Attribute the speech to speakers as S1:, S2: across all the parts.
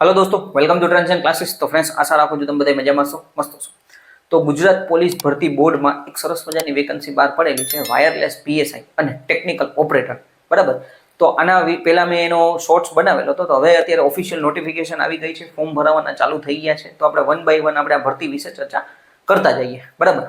S1: Hello दोस्तों, welcome to transition classes. तो friends, आशा રાખું છું તમે બધા મજામાં છો, મસ્ત છો। તો ગુજરાત પોલીસ ભરતી બોર્ડમાં એક સરસ મજાની વેકન્સી બહાર પડેલી છે, વાયરલેસ પીએસઆઈ અને ટેકનિકલ ઓપરેટર, બરાબર। તો આના પહેલા મેં એનો શોર્ટ્સ બનાવેલો હતો, તો હવે અત્યારે ઓફિશિયલ નોટિફિકેશન આવી ગઈ છે, ફોર્મ ભરવાના ચાલુ થઈ ગયા છે। તો આપણે વન બાય વન આપણે આ ભરતી વિશે ચર્ચા કરતા જઈએ, બરાબર।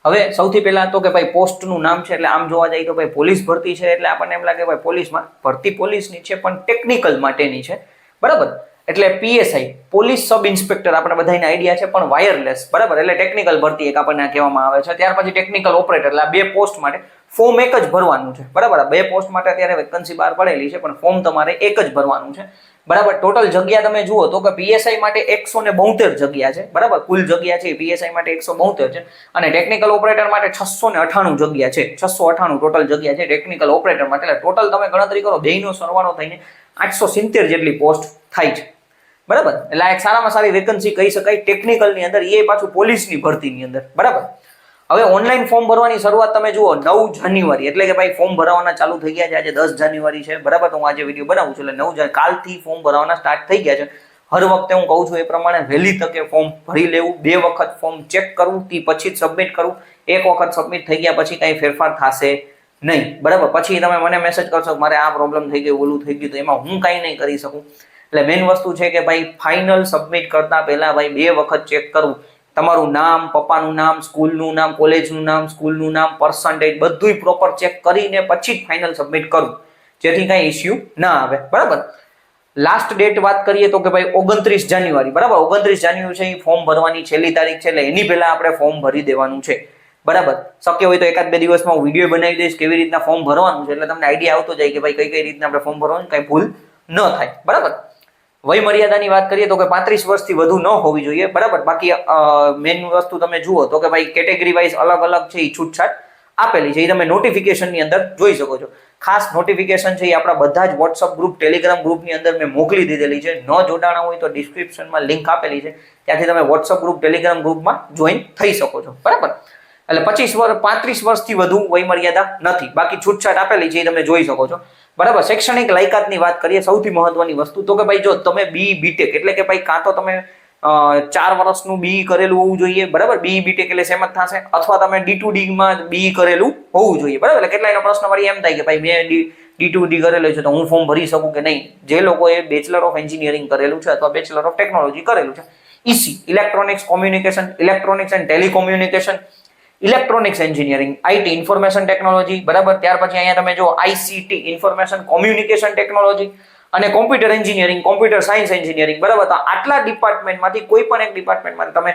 S1: હવે સૌથી પહેલા તો કે ભાઈ પોસ્ટનું નામ છે, એટલે આમ જોવા જઈએ તો ભાઈ પોલીસ ભરતી છે, એટલે આપણને એમ લાગે ભાઈ પોલીસમાં ભરતી પોલીસની છે પણ ટેકનિકલ માટેની છે, બરાબર। એટલે પીએસઆઈ પોલીસ સબ ઇન્સ્પેક્ટર આપણે બધાને આઈડિયા છે, પણ વાયરલેસ, બરાબર। એટલે ટેકનિકલ ભરતી એક આપણને કહેવામાં આવે છે। ત્યાર પછી ટેકનિકલ ઓપરેટર, એટલે આ બે પોસ્ટ માટે ફોર્મ એક જ ભરવાનું છે, બરાબર। આ બે પોસ્ટ માટે અત્યારે વેકન્સી બહાર પડેલી છે, પણ ફોર્મ તમારે એક જ ભરવાનું છે, બરાબર। ટોટલ જગ્યા તમે જુઓ તો કે પીએસઆઈ માટે 172 જગ્યા છે, બરાબર। કુલ જગ્યા છે પીએસઆઈ માટે 172 છે, અને ટેકનિકલ ઓપરેટર માટે 698 જગ્યા છે, 698 ટોટલ જગ્યા છે ટેકનિકલ ઓપરેટર માટે। એટલે ટોટલ તમે ગણતરી કરો, બેયનો સરવાળો થઈને 870 જેટલી પોસ્ટ થાય છે, બરાબર। એટલે આ એક સારામાં સારી વેકન્સી કહી શકાય ટેકનિકલની અંદર, એ પાછું પોલીસની ભરતીની અંદર, બરાબર। હવે ઓનલાઈન ફોર્મ ભરવાની શરૂઆત તમે જુઓ 9 જાન્યુઆરી, એટલે કે ભાઈ ફોર્મ ભરવાના ચાલુ થઈ ગયા છે। આજે 10 જાન્યુઆરી છે, બરાબર। તો હું આજે વિડીયો બનાવું છું, એટલે 9 કાલથી ફોર્મ ભરવાના સ્ટાર્ટ થઈ ગયા છે। હર વખતે હું કહું છું એ પ્રમાણે વહેલી તકે ફોર્મ ભરી લેવું, 2 વખત ફોર્મ ચેક કરવું, તે પછી જ સબમિટ કરવું। એક વખત સબમિટ થઈ ગયા પછી કંઈ ફેરફાર થશે નહીં, બરાબર। પછી તમે મને મેસેજ કરશો મારે આ પ્રોબ્લેમ થઈ ગયો, ઓલું થઈ ગયું, તો એમાં હું કાંઈ નહીં કરી શકું। એટલે મેઇન વસ્તુ છે કે ભાઈ ફાઇનલ સબમિટ કરતા પહેલા ભાઈ 2 વખત ચેક કરવું, તમારું નામ, પપ્પાનું નામ, સ્કૂલનું નામ, કોલેજનું નામ, સ્કૂલનું નામ, પર્સન્ટેજ બધુંય પ્રોપર ચેક કરીને પછી જ ફાઇનલ સબમિટ કરવું, જેથી કાંઈ ઇસ્યુ ના આવે, બરાબર। લાસ્ટ ડેટ વાત કરીએ તો કે ભાઈ 29 જાન્યુઆરી, બરાબર। 29 જાન્યુઆરી છે એ ફોર્મ ભરવાની છેલ્લી તારીખ છે, એટલે એની પહેલા આપણે ફોર્મ ભરી દેવાનું છે, બરાબર। શક્ય હોય તો એકાદ બે દિવસમાં હું વિડીયો બનાવી દઈશ કેવી રીતના ફોર્મ ભરવાનું છે, એટલે તમને આઈડિયા આવતો જાય કે ભાઈ કઈ કઈ રીતના આપણે ફોર્મ ભરવાનું, કઈ ભૂલ ન થાય, બરાબર। વય મર્યાદાની વાત કરીએ તો કે 35 વર્ષથી વધુ ન હોવી જોઈએ, બરાબર। બાકી મેઇન વસ્તુ તમે જુઓ તો કે ભાઈ કેટેગરી વાઇઝ અલગ અલગ છે એ છૂટછાટ આપેલી છે, એ તમે નોટિફિકેશનની અંદર જોઈ શકો છો। ખાસ નોટિફિકેશન છે એ આપણા બધા જ વોટ્સઅપ ગ્રુપ, ટેલિગ્રામ ગ્રુપની અંદર મેં મોકલી દીધેલી છે। ન જોડાણા હોય તો ડિસ્ક્રિપ્શનમાં લિંક આપેલી છે, ત્યાંથી તમે વોટ્સઅપ ગ્રુપ, ટેલિગ્રામ ગ્રુપમાં જોઈન થઈ શકો છો, બરાબર। એટલે 35 વર્ષથી વધુ વય મર્યાદા નથી, બાકી છૂટછાટ આપેલી છે એ તમે જોઈ શકો છો, બરાબર। શૈક્ષણિક લાયકાતની વાત કરીએ, સૌથી મહત્વની વસ્તુ તો કે ભાઈ જો તમે બી બીટેક, એટલે કે ભાઈ કાં તો તમે 4 વર્ષનું બી કરેલું હોવું જોઈએ, બરાબર। બી બીટેક એટલે સેમ જ થશે, અથવા તમે D2D માં બી કરેલું હોવું જોઈએ, બરાબર। એટલે કેટલાયનો પ્રશ્ન વળી એમ થાય કે ભાઈ મેં D2D કરેલું છે તો હું ફોર્મ ભરી શકું કે નહીં। જે લોકોએ બેચલર ઓફ એન્જિનિયરિંગ કરેલું છે અથવા બેચલર ઓફ ટેકનોલોજી કરેલું છે, EC electronics communication, electronics and telecommunication, electronics engineering, IT information technology, બરાબર। ત્યાર પછી અહીંયા તમે જો આઈસીટી ઇન્ફોર્મેશન કોમ્યુનિકેશન ટેકનોલોજી અને computer engineering, computer science engineering, બરાબર। તો આટલા ડિપાર્ટમેન્ટમાંથી કોઈ પણ એક ડિપાર્ટમેન્ટમાં તમે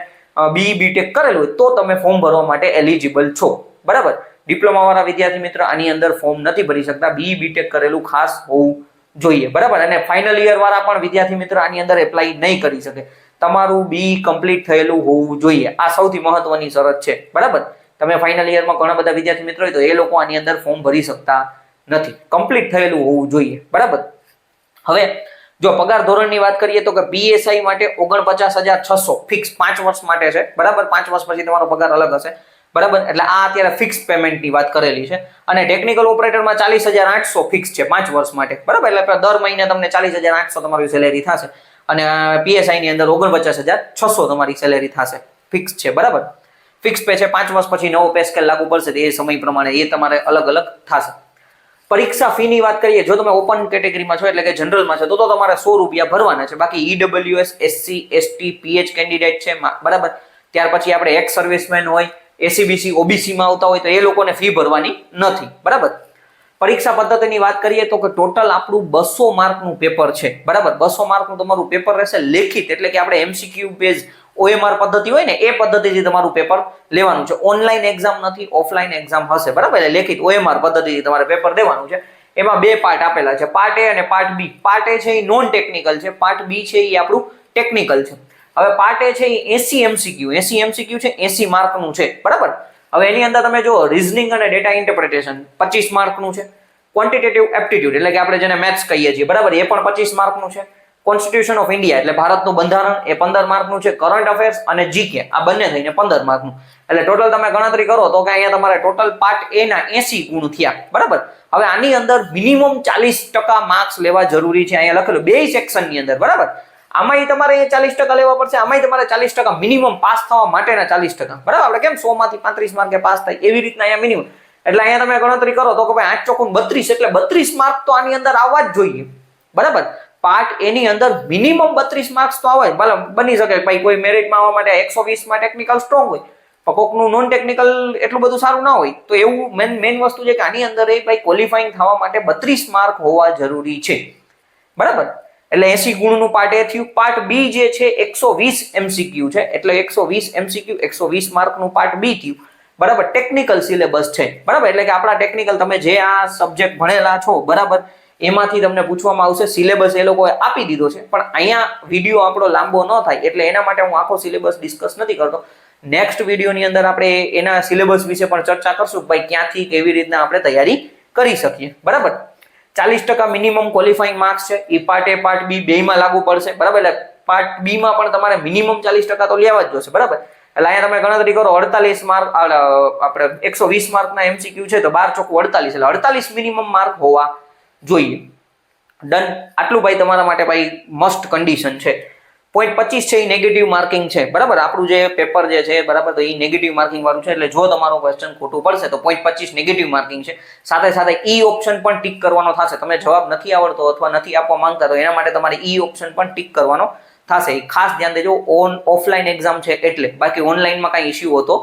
S1: બી બીટેક કરેલું હોય તો તમે ફોર્મ ભરવા માટે એલિજિબલ છો, બરાબર। ડિપ્લોમા વાળા વિદ્યાર્થી મિત્ર આની અંદર ફોર્મ નથી ભરી શકતા, બી બીટેક કરેલું ખાસ હોવું જોઈએ, બરાબર। અને ફાઇનલ યર વાળા પણ વિદ્યાર્થી મિત્ર આની અંદર એપ્લાય નહીં કરી શકે, તમારું બી કમ્પ્લીટ થયેલું હોવું જોઈએ, આ સૌથી મહત્વની શરત છે, બરાબર। તમે ફાઇનલ યરમાં ઘણા બધા વિદ્યાર્થી મિત્રો હોય તો એ લોકો આની અંદર ફોર્મ ભરી શકતા નથી, કમ્પ્લીટ થયેલું હોવું જોઈએ, બરાબર। હવે જો પગાર ધોરણની વાત કરીએ તો કે પીએસઆઈ માટે 49,600 ફિક્સ 5 વર્ષ માટે છે, બરાબર। 5 વર્ષ પછી તમારો પગાર અલગ હશે, બરાબર। એટલે આ અત્યારે ફિક્સ પેમેન્ટની વાત કરેલી છે, અને ટેકનિકલ ઓપરેટરમાં 40,800 ફિક્સ છે 5 વર્ષ માટે, બરાબર। એટલે દર મહિને તમને 40,800 તમારી સેલેરી થશે, અને પીએસઆઈ ની અંદર 49,600 તમારી સેલેરી થશે, ફિક્સ છે, બરાબર। ફિક્સ પે છે, 5 વર્ષ પછી નવો પે સ્કેલ લાગુ પડશે, એ સમય પ્રમાણે એ તમારે અલગ અલગ થશે। પરીક્ષા ફી ની વાત કરીએ, જો તમે ઓપન કેટેગરીમાં છો એટલે કે જનરલમાં છો તો તમારે 100 રૂપિયા ભરવાના છે, બાકી EWS, SC, ST, pH candidate છે, બરાબર। ત્યાર પછી આપણે એક્સ સર્વિસમેન હોય, એસીબીસી, ઓબીસી માં આવતા હોય તો એ લોકોને ફી ભરવાની નથી, બરાબર। પરીક્ષા પદ્ધતિની વાત કરીએ તો કે ટોટલ આપણું 200 માર્કનું પેપર છે, બરાબર। 200 માર્કનું તમારું પેપર રહેશે લેખિત, એટલે કે આપણે એમસીક્યુ બેઝ OMR પદ્ધતિ હોય ને એ પદ્ધતિથી તમારું પેપર લેવાનું છે, ઓનલાઈન એક્ઝામ નથી, ઓફલાઈન એક્ઝામ હશે, બરાબર। એટલે લેખિત OMR પદ્ધતિથી તમારે પેપર દેવાનું છે। એમાં 2 પાર્ટ આપેલા છે, પાર્ટ એ અને પાર્ટ બી। પાર્ટ એ છે એ નોન ટેકનિકલ છે, પાર્ટ બી છે એ આપણું ટેકનિકલ છે। હવે પાર્ટ એ છે એ 80 MCQ છે, 80 માર્કનું છે, બરાબર। હવે એની અંદર તમે જો રીઝનિંગ અને ડેટા ઇન્ટરપ્રિટેશન 25 માર્કનું છે, ક્વોન્ટિટેટિવ એપ્ટિટ્યુડ એટલે કે આપણે જેને મેથ્સ કહીએ છીએ, બરાબર, એ પણ 25 માર્કનું છે, કોન્સ્ટિટ્યુશન ઓફ ઇન્ડિયા એટલે ભારતનું બંધારણ એ 15 માર્કનું છે, કરંટ અફેર્સ અને જીકે આ બંને થઈને 15 માર્કનું, એટલે ટોટલ તમે ગણતરી કરો તો કે અહીંયા તમારે ટોટલ પાર્ટ એ ના 80 ગુણ થયા, બરાબર। હવે આની અંદર મિનિમમ 40% માર્ક્સ લેવા જરૂરી છે, અહીંયા લખેલું 2 સેક્શનની અંદર, બરાબર। આમાંય તમારે 40% લેવા પડશે, આમાંય તમારે 40% મિનિમમ પાસ થવા માટેના 40%, બરાબર. આપણે કેમ 100 માંથી 35 માર્કે પાસ થાય એવી રીતના અહીંયા મિનિમમ. એટલે અહીંયા તમે ગણતરી કરો તો કે ભાઈ 8 ચોકું 32, એટલે 32 માર્ક તો આની અંદર આવવા જ જોઈએ, બરાબર. પાર્ટ એની અંદર મિનિમમ 32 માર્ક્સ તો આવે. બની શકે ભાઈ કોઈ મેરિટમાં આવવા માટે 120 માં ટેકનિકલ સ્ટ્રોંગ હોય, પણ કોકનું નોન ટેકનિકલ એટલું બધું સારું ના હોય, તો એવું મેન વસ્તુ છે કે આની અંદર એ ભાઈ ક્વોલિફાઈંગ થવા માટે 32 માર્ક હોવા જરૂરી છે, બરાબર. એટલે 80 ગુણનું પાર્ટ એ થયું. પાર્ટ બી જે છે 120 MCQ છે, એટલે 120 MCQ 120 માર્કનું પાર્ટ બી થયું, બરાબર. ટેકનિકલ સિલેબસ છે, બરાબર. એટલે કે આપણા ટેકનિકલ તમે જે આ સબ્જેક્ટ ભણેલા છો, બરાબર, એમાંથી તમને પૂછવામાં આવશે. સિલેબસ એ લોકોએ આપી દીધો છે, પણ અહીંયા વિડીયો આપણો લાંબો ન થાય એટલે એના માટે હું આખો સિલેબસ ડિસ્કસ નથી કરતો. નેક્સ્ટ વિડીયોની અંદર આપણે એના સિલેબસ વિશે પણ ચર્ચા કરશું, ભાઈ ક્યાંથી કેવી રીતના આપણે તૈયારી કરી શકીએ, બરાબર. 40% મિનિમમ ક્વોલિફાઈંગ માર્ક્સ છે, એ પાર્ટ એ પાર્ટ બી બેયમાં લાગુ પડશે, બરાબર. એટલે પાર્ટ બી માં પણ તમારે મિનિમમ 40% તો લેવા જ જોશે, બરાબર. એટલે અહીંયા તમે ગણતરી કરો 48 માર્ક, આપણે 120 માર્કના MCQ છે તો 12 ચોક 48, એટલે 48 મિનિમમ માર્ક હોવા જોઈએ. ડન. આટલું ભાઈ તમારા માટે ભાઈ મસ્ટ કન્ડિશન છે. 0.25 છે એ નેગેટિવ માર્કિંગ છે, બરાબર. આપણું જે પેપર જે છે, બરાબર, તો એ નેગેટિવ માર્કિંગ વાળું છે. એટલે જો તમારો ક્વેશ્ચન ખોટું પડશે તો 0.25 નેગેટિવ માર્કિંગ છે. સાથે સાથે ઈ ઓપ્શન પણ ટીક કરવાનો થશે. તમે જવાબ નથી આવડતો અથવા નથી આપવા માંગતા તો એના માટે તમારે ઈ ઓપ્શન પણ ટીક કરવાનો થશે. ખાસ ધ્યાન દેજો, ઓફલાઈન એક્ઝામ છે એટલે, બાકી ઓનલાઈનમાં કાંઈ ઇસ્યુ હોતો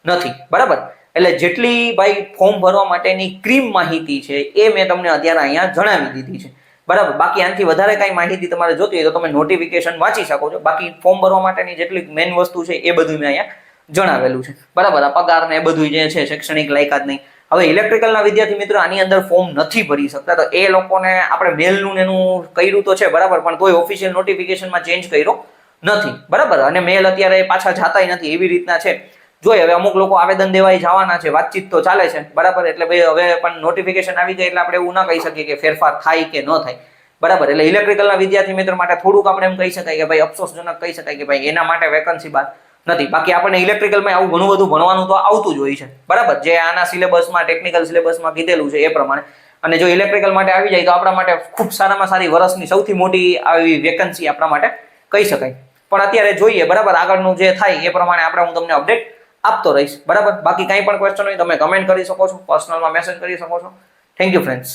S1: નથી, બરાબર. એટલે જેટલી ભાઈ ફોર્મ ભરવા માટેની ક્રીમ માહિતી છે એ મેં તમને અત્યારે અહીંયા જણાવી દીધી છે, બરાબર. બાકી આનાથી વધારે કાંઈ માહિતી તમારે જોતી હોય તો તમે નોટિફિકેશન વાંચી શકો છો. બાકી ફોર્મ ભરવા માટેની જેટલી મેઇન વસ્તુ છે એ બધું મેં અહીંયા જણાવેલું છે, બરાબર. આ પગાર ને એ બધું જે છે, શૈક્ષણિક લાયકાત નહીં. હવે ઇલેક્ટ્રિકલના વિદ્યાર્થી મિત્રો આની અંદર ફોર્મ નથી ભરી શકતા, તો એ લોકોને આપણે મેલનું એનું કર્યું તો છે, બરાબર, પણ તોય ઓફિશિયલ નોટિફિકેશનમાં ચેન્જ કર્યો નથી, બરાબર. અને મેલ અત્યારે પાછા જાતાય નથી એવી રીતના છે. જોઈએ હવે અમુક લોકો આવેદન દેવાય જવાના છે, વાતચીત તો ચાલે છે, બરાબર. એટલે ભાઈ હવે પણ નોટિફિકેશન આવી જાય એટલે આપણે એવું ના કહી શકીએ કે ફેરફાર થાય કે ન થાય, બરાબર. એટલે ઇલેક્ટ્રિકલના વિદ્યાર્થી મિત્રો માટે થોડુંક આપણે એમ કહી શકાય કે ભાઈ અફસોસજનક કહી શકાય કે ભાઈ એના માટે વેકન્સી બહાર નથી. બાકી આપણને ઇલેક્ટ્રિકલમાં આવું ઘણું બધું ભણવાનું તો આવતું જ હોય છે, બરાબર, જે આના સિલેબસમાં ટેકનિકલ સિલેબસમાં કીધેલું છે એ પ્રમાણે. અને જો ઇલેક્ટ્રિકલ માટે આવી જાય તો આપણા માટે ખૂબ સારામાં સારી વર્ષની સૌથી મોટી આવી વેકન્સી આપણા માટે કહી શકાય. પણ અત્યારે જોઈએ, બરાબર, આગળનું જે થાય એ પ્રમાણે હું તમને અપડેટ આપતો રહીશ, બરાબર. બાકી કાંઈ પણ ક્વેશ્ચન હોય તમે કમેન્ટ કરી શકો છો, પર્સનલમાં મેસેજ કરી શકો છો. Thank you friends.